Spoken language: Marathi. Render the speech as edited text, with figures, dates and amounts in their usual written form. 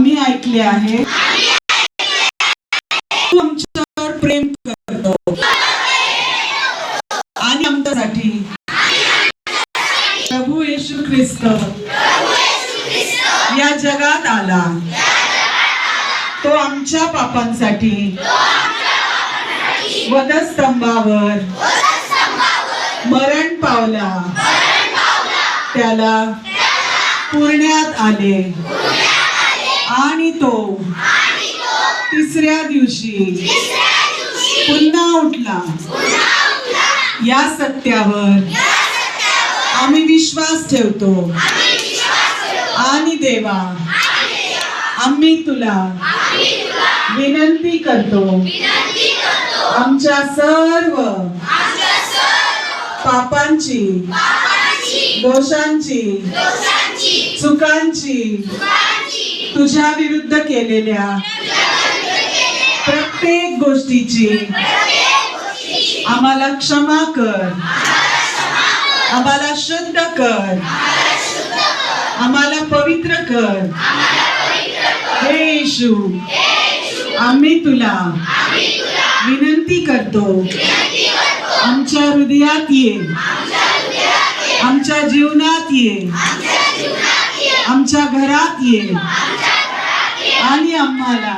आम्ही ऐकले आहे तू आमच्यावर प्रेम करतो आणि आमच्यासाठी प्रभू येशू ख्रिस्त या जगात आला. तो आमच्या पापांसाठी वधस्तंभावर मरण पावला. त्याला पुरण्यात आले आणि तो तिसऱ्या दिवशी पुन्हा उठला. या सत्यावर आम्ही विश्वास ठेवतो आणि देवा आम्ही तुला विनंती करतो आमच्या सर्व पापांची दोषांची चुकांची तुझ्या विरुद्ध केलेल्या प्रत्येक गोष्टीची आम्हाला क्षमा कर. आम्हाला शुद्ध कर. आम्हाला पवित्र कर. हे येशू आम्ही तुला विनंती करतो आमच्या हृदयात ये. आमच्या जीवनात ये. आमच्या घरात ये आणि आम्हाला